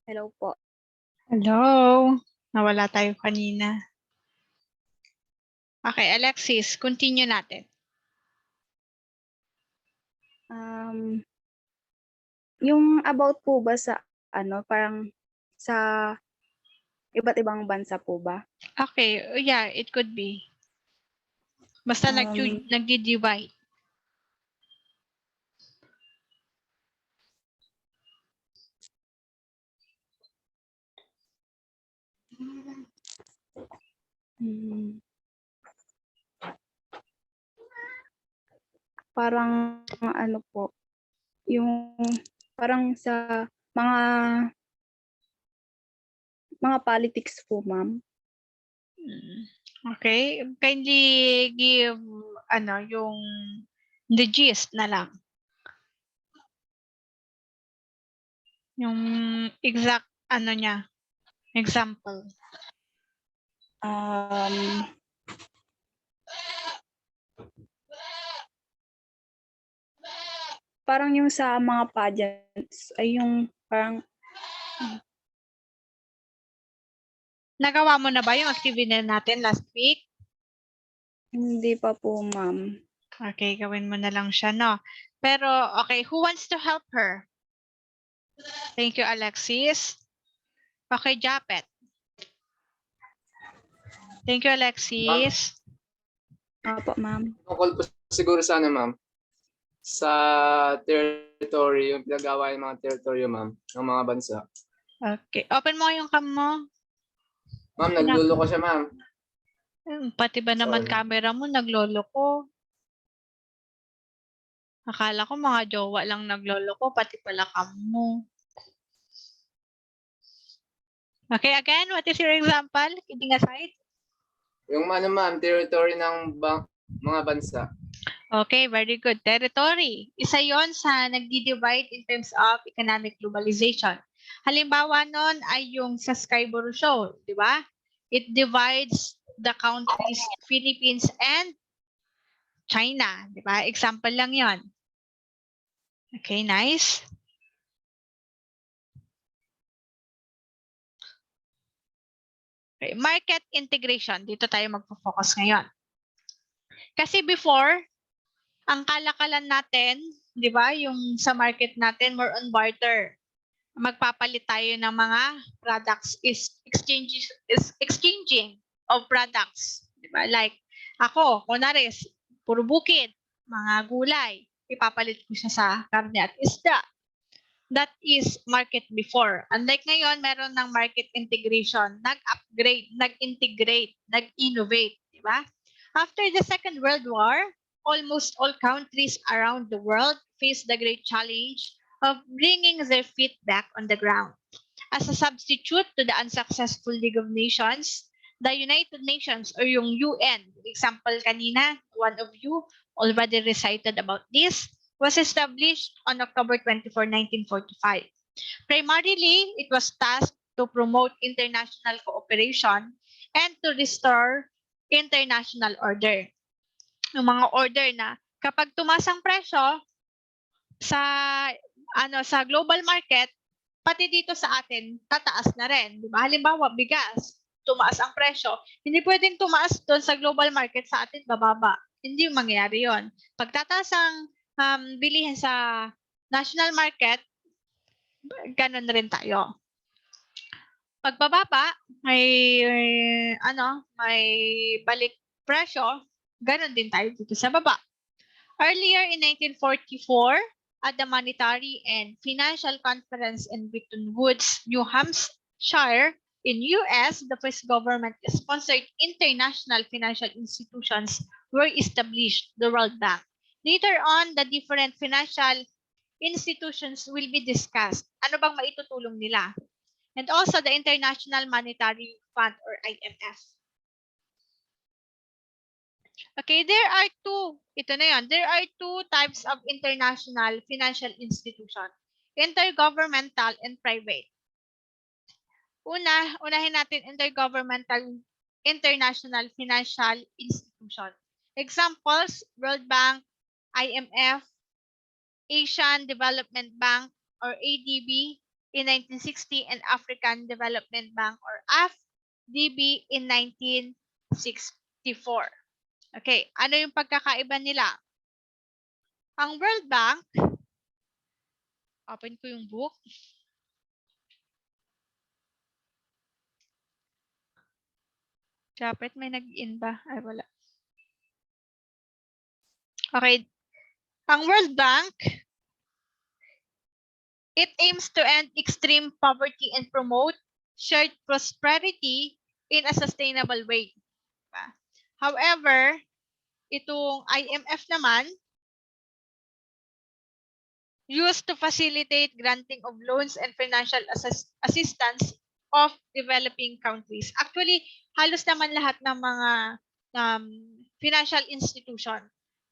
Hello po. Hello. Nawala tayo kanina. Okay, Alexis, continue natin. Yung about po ba sa parang sa iba't ibang bansa po ba? Okay, yeah, it could be. Basta nagdi-divide. Parang ano po, yung parang sa mga politics po, ma'am. Okay, kindly give yung the gist na lang. Yung exact niya, example. Parang yung sa mga pageants ay yung parang Nagawa mo na ba yung activity natin last week? hindi pa po, ma'am. Okay, gawin mo na lang siya, no? Pero, okay, who wants to help her? Thank you, Alexis. Okay, Japet. Thank you, Alexis. Opo, ma'am. Tungkol po siguro sa ma'am. Sa territory, yung pinagawa yung mga territory, ma'am, ng mga bansa. Okay. Open mo yung cam mo. Ma'am, naglolo ko siya, ma'am. Pati ba naman camera mo, naglolo ko? Akala ko mga jowa lang naglolo ko, pati pala cam mo. Okay, again, what is your example? Kidding aside. Yung ma'am, territory ng mga bansa. Okay, very good. Territory. Isa yon sa nagdi-divide in terms of economic globalization. Halimbawa nun ay yung sa Scarborough Show, di ba? It divides the countries Philippines and China, di ba? Example lang yon. Okay, nice. Okay, market integration. Dito tayo magpo-focus ngayon. Kasi before, ang kalakalan natin, di ba, yung sa market natin, more on barter. Magpapalit tayo ng mga products is exchanging of products. Di ba? Like, ako, kunwari, puro bukid, mga gulay, ipapalit ko siya sa karne at isda. That is market before. Unlike ngayon, meron ng market integration. Nag-upgrade, nag-integrate, nag-innovate. Di ba? After the Second World War, almost all countries around the world faced the great challenge of bringing their feet back on the ground. As a substitute to the unsuccessful League of Nations, the United Nations or yung UN, example kanina, one of you already recited about this, was established on October 24, 1945. Primarily, it was tasked to promote international cooperation and to restore international order. Yung mga order na kapag tumaas ang presyo sa sa global market, pati dito sa atin tataas na rin, di ba? Halimbawa, bigas, tumaas ang presyo, hindi pwedeng tumaas doon sa global market, sa atin bababa. Hindi mangyayari 'yon. Pag tataas ang bilihin sa national market, ganun rin tayo. Pagbababa, may balik presyo, ganun din tayo dito sa baba. Earlier in 1944, at the Monetary and Financial Conference in Bretton Woods, New Hampshire, in US, the first government-sponsored international financial institutions were established, the World Bank. Later on, the different financial institutions will be discussed. Ano bang maitutulong nila? And also the International Monetary Fund or IMF. Okay, there are two types of international financial institution. Intergovernmental and private. Unahin natin intergovernmental international financial institution. Examples, World Bank, IMF, Asian Development Bank or ADB, in 1960 and African Development Bank or AFDB in 1964. Okay, ano yung pagkakaiba nila? Ang World Bank, open ko yung book. Dapat may nag-in ba? Ay, wala. Okay. Ang World Bank, it aims to end extreme poverty and promote shared prosperity in a sustainable way. Diba? However, itong IMF naman, used to facilitate granting of loans and financial assistance of developing countries. Actually, halos naman lahat ng mga financial institution,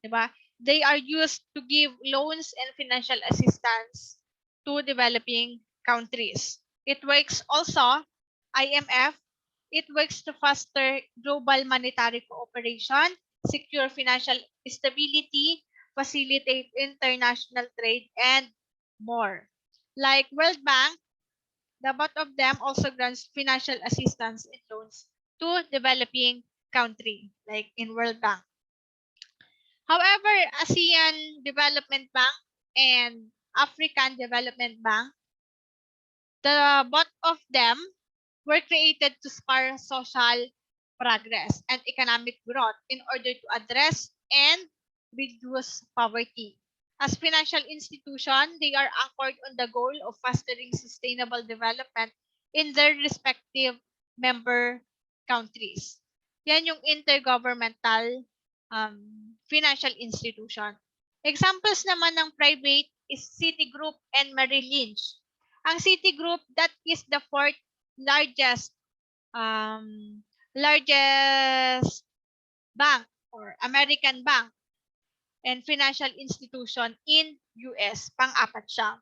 'di ba? They are used to give loans and financial assistance to developing countries. It works also, IMF, it works to foster global monetary cooperation, secure financial stability, facilitate international trade, and more. Like World Bank, the both of them also grants financial assistance and loans to developing country, like in World Bank. However, ASEAN Development Bank and African Development Bank, the both of them were created to spur social progress and economic growth in order to address and reduce poverty. As financial institutions, they are anchored on the goal of fostering sustainable development in their respective member countries. Yan yung intergovernmental financial institution. Examples naman ng private is Citigroup and Merrill Lynch. Ang Citigroup, that is the fourth largest bank or American bank and financial institution in US. Pang-apat siya.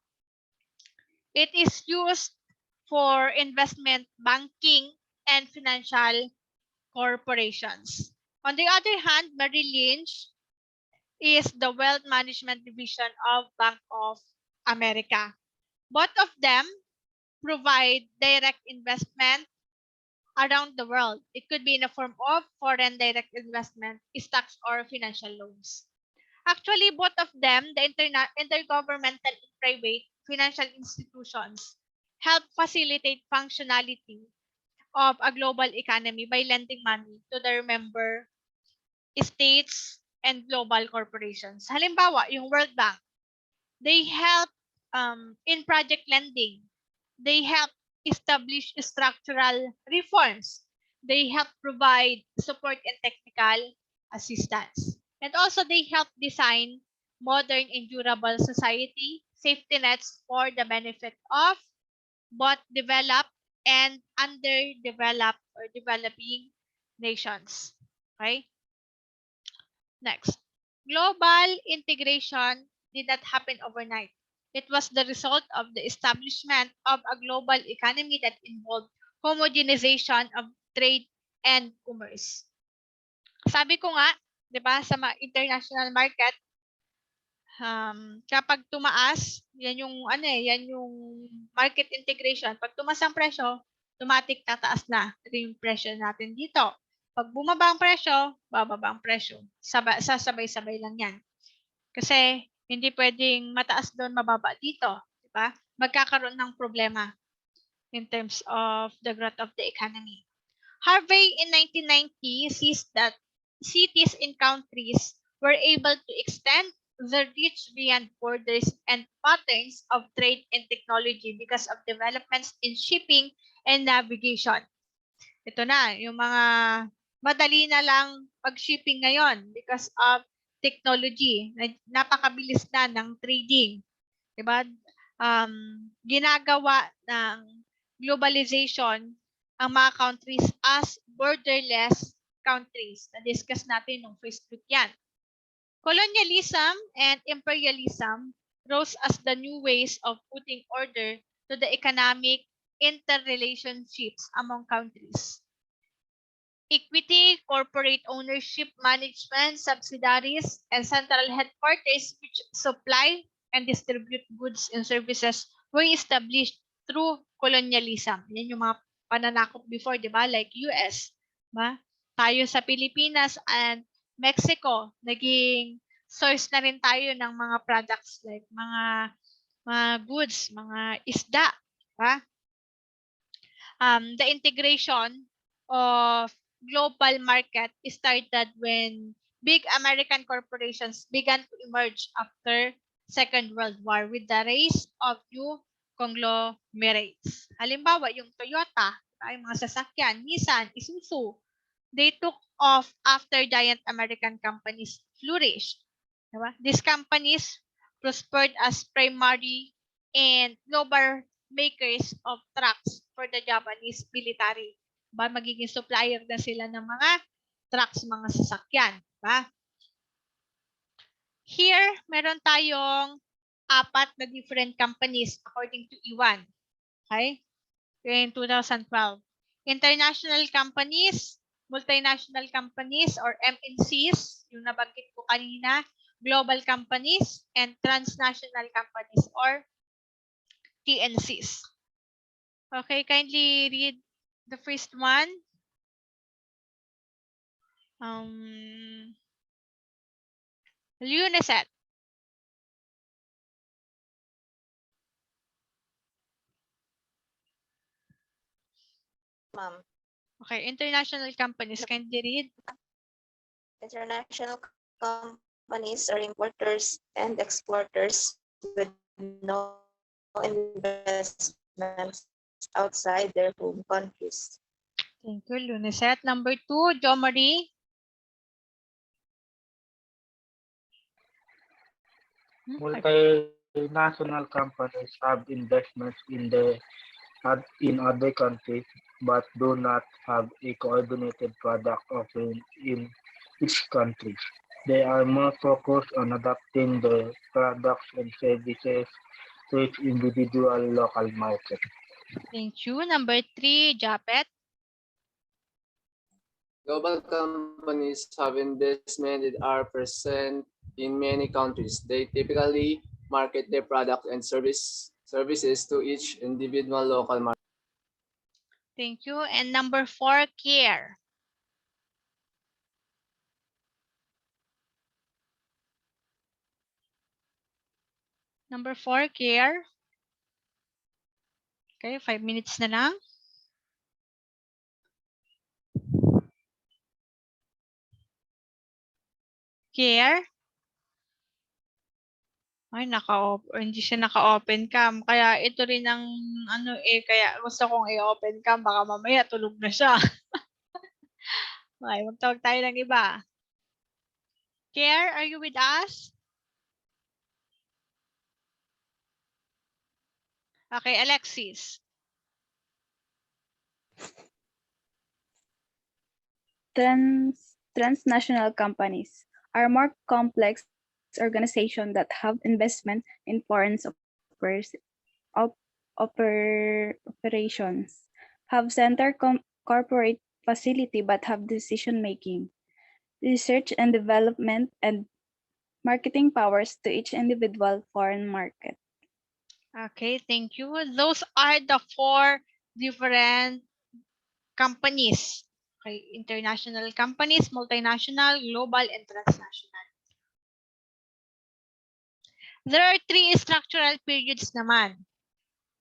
It is used for investment banking and financial corporations. On the other hand, Merrill Lynch is the wealth management division of Bank of America. Both of them provide direct investment around the world. It could be in the form of foreign direct investment, stocks, or financial loans. Actually, both of them, the intergovernmental and private financial institutions, help facilitate functionality of a global economy by lending money to their member states and global corporations. Halimbawa, yung World Bank, they help in project lending. They help establish structural reforms. They help provide support and technical assistance. And also, they help design modern and durable society, safety nets for the benefit of both developed and underdeveloped or developing nations. Okay? Next. Global integration did not happen overnight. It was the result of the establishment of a global economy that involved homogenization of trade and commerce. Sabi ko nga, 'di ba, sa international market, kapag tumaas, yan yung market integration. Pag tumaas ang presyo, automatic tataas na. Ito yung presyo natin dito. Pag bumaba ang presyo, bababa ang presyo. Sasabay-sabay lang yan. Kasi hindi pwedeng mataas doon, mababa dito, di ba? Magkakaroon ng problema in terms of the growth of the economy. Harvey in 1990 sees that cities in countries were able to extend their reach beyond borders and patterns of trade and technology because of developments in shipping and navigation. Ito na, yung mga madali na lang pag-shipping ngayon because of technology. Napakabilis na ng trading. Diba? Ginagawa ng globalization ang mga countries as borderless countries. Na-discuss natin nung first week yan. Colonialism and imperialism rose as the new ways of putting order to the economic interrelationships among countries. Equity, corporate ownership, management, subsidiaries, and central headquarters which supply and distribute goods and services were established through colonialism. Yan yung mga pananakop before, di ba? Like US. Diba? Tayo sa Pilipinas and Mexico, naging source na rin tayo ng mga products like mga goods, mga isda. Diba? The integration of global market started when big American corporations began to emerge after Second World War with the rise of new conglomerates. Halimbawa, yung Toyota, yung mga sasakyan, Nissan, Isuzu, they took off after giant American companies flourished. Diba? These companies prospered as primary and global makers of trucks for the Japanese military. Diba? Magiging supplier na sila ng mga trucks, mga sasakyan. Diba? Here, meron tayong 4 na different companies according to Iwan. Okay? In 2012. International companies, multinational companies or MNCs, yung nabanggit ko kanina, global companies, and transnational companies or TNCs. Okay, kindly read the first one. UNICEF. Ma'am. Okay, international companies, kindly read. International companies are importers and exporters with no investments outside their home countries. Thank you, Lunicet. Number 2, Jo Marie. Multinational companies have investments in other countries, but do not have a coordinated product offering in each country. They are more focused on adapting their products and services to each individual local market. Thank you. Number 3, Japet. Global companies have investment that are present in many countries. They typically market their products and services to each individual local market. Thank you. And number 4, Care. Number 4, Care. Okay, 5 minutes na lang. Care. Ay, hindi siya naka-open cam. Kaya ito rin ang kaya gusto kong i-open cam. Baka mamaya tulog na siya. Okay, magtawag tayo ng iba. Care, are you with us? Okay, Alexis. Transnational companies are more complex organizations that have investment in foreign operations, have center corporate facility but have decision making, research and development, and marketing powers to each individual foreign market. Okay, thank you. Those are the 4 different companies. Okay, international companies, multinational, global, and transnational. There are 3 structural periods naman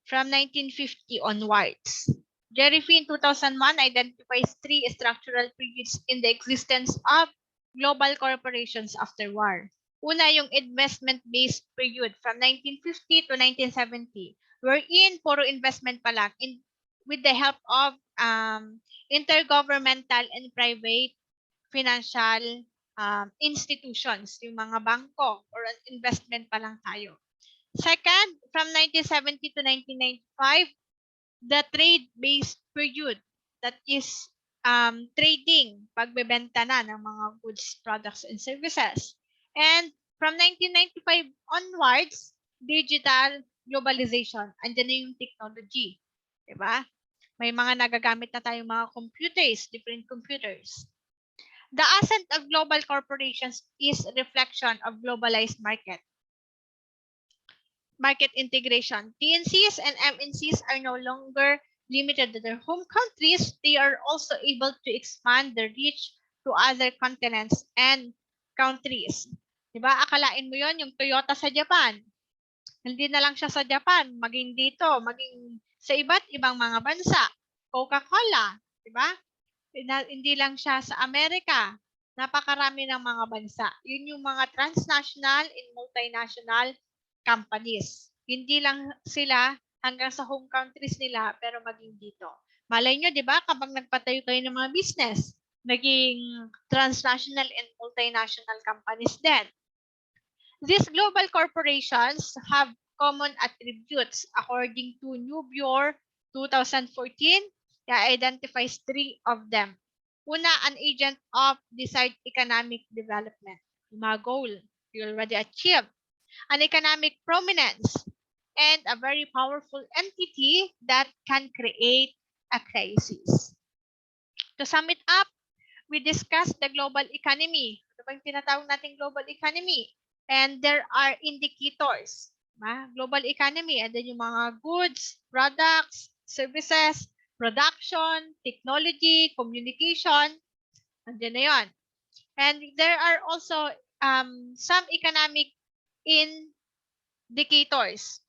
from 1950 onwards. Jerry Finn 2001 identifies 3 structural periods in the existence of global corporations after war. Una, yung investment-based period from 1950 to 1970, wherein puro investment pa lang with the help of intergovernmental and private financial institutions, yung mga bangko or investment pa lang tayo. Second, from 1970 to 1995, the trade-based period, that is trading, pagbebenta na ng mga goods, products, and services. And from 1995 onwards, digital globalization. Andiyan na yung technology. Diba? May mga nagagamit na tayong mga computers, different computers. The ascent of global corporations is a reflection of globalized market. market integration. TNCs and MNCs are no longer limited to their home countries. They are also able to expand their reach to other continents and countries. Diba? Akalain mo yon yung Toyota sa Japan. Hindi na lang siya sa Japan, maging dito, maging sa iba't ibang mga bansa. Coca-Cola, diba? Hindi lang siya sa Amerika. Napakarami ng mga bansa. Yun yung mga transnational and multinational companies. Hindi lang sila hanggang sa home countries nila, pero maging dito. Malay nyo, di ba, kapag nagpatayo kayo ng mga business, naging transnational and multinational companies din. These global corporations have common attributes according to New Bureau 2014. It identifies 3 of them. Una, an agent of desired economic development. Mga goal you already achieved. An economic prominence and a very powerful entity that can create a crisis. To sum it up, we discussed the global economy. Ito ba yung tinatawag natin global economy? And there are indicators. Global economy, and then yung mga goods, products, services, production, technology, communication, andyan na yun. And there are also some economic indicators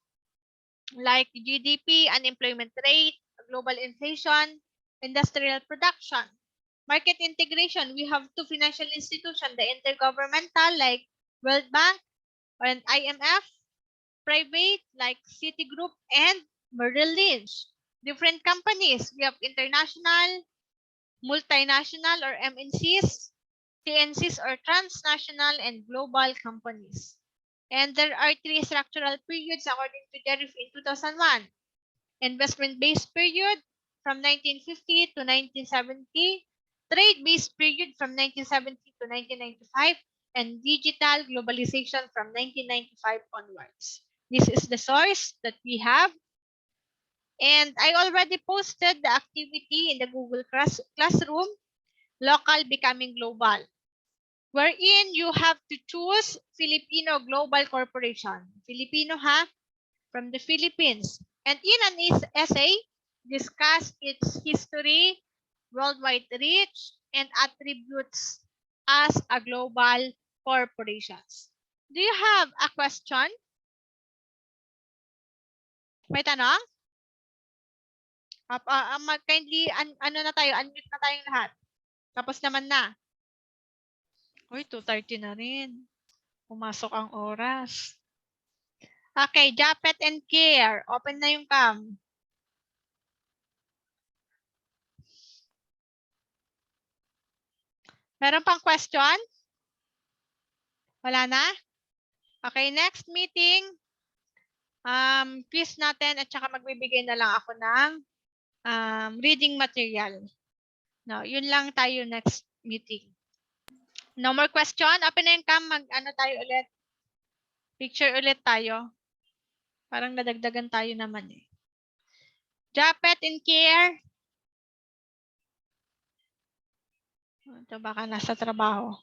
like GDP, unemployment rate, global inflation, industrial production. Market integration, we have 2 financial institutions, the Intergovernmental like World Bank and IMF, private like Citigroup and Merrill Lynch. Different companies, we have international, multinational or MNCs, TNCs or transnational and global companies. And there are 3 structural periods according to Jerry in 2001. Investment-based period from 1950 to 1970, trade-based period from 1970 to 1995, and digital globalization from 1995 onwards. This is the source that we have. And I already posted the activity in the Google Classroom, Local Becoming Global, wherein you have to choose Filipino Global Corporation. Filipino ha? From the Philippines. And in an essay, discuss its history, worldwide reach, and attributes as a global corporation. Do you have a question? May tanong? Kindly, ano na tayo, unmute na tayong lahat. Tapos naman na. Uy, 2:30 na rin. Pumasok ang oras. Okay, Japet and Care. Open na yung cam. Meron pang question? Wala na? Okay, next meeting. Quiz natin at saka magbibigay na lang ako ng reading material. No, yun lang tayo next meeting. No more question? Open na yung cam. Ano tayo ulit? Picture ulit tayo. Parang nadagdagan tayo naman eh. Japet and Care. Ito baka nasa trabaho.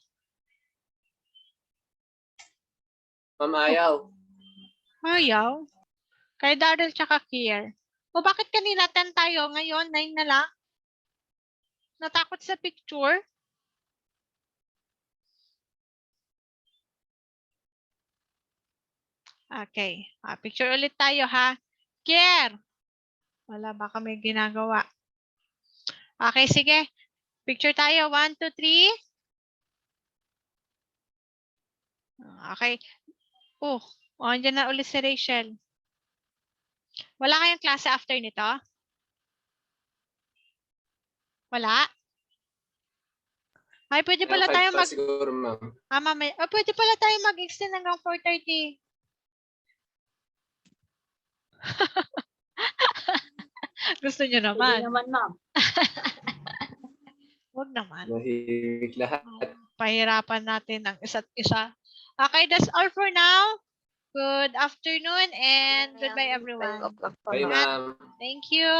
Ma'am Ayaw. Ayaw. Kay Daryl tsaka Kier. O bakit kanina 10 tayo? Ngayon 9 na lang? Natakot sa picture? Okay. Picture ulit tayo ha. Kier. Wala, baka may ginagawa. Okay, sige. Picture tayo. 1, 2, 3. Okay. Andyan na ulit si Rachel. Wala kayong klase after nito? Wala? Ay, pwede pala tayo Siguro, ma'am. pwede pala tayo mag-extend hanggang 4:30. Gusto nyo naman? Hindi naman, ma'am. Huwag naman. Nahihimik lahat. Pahirapan natin ang isa't isa. Okay, that's all for now. Good afternoon and goodbye everyone. Bye, ma'am. Thank you.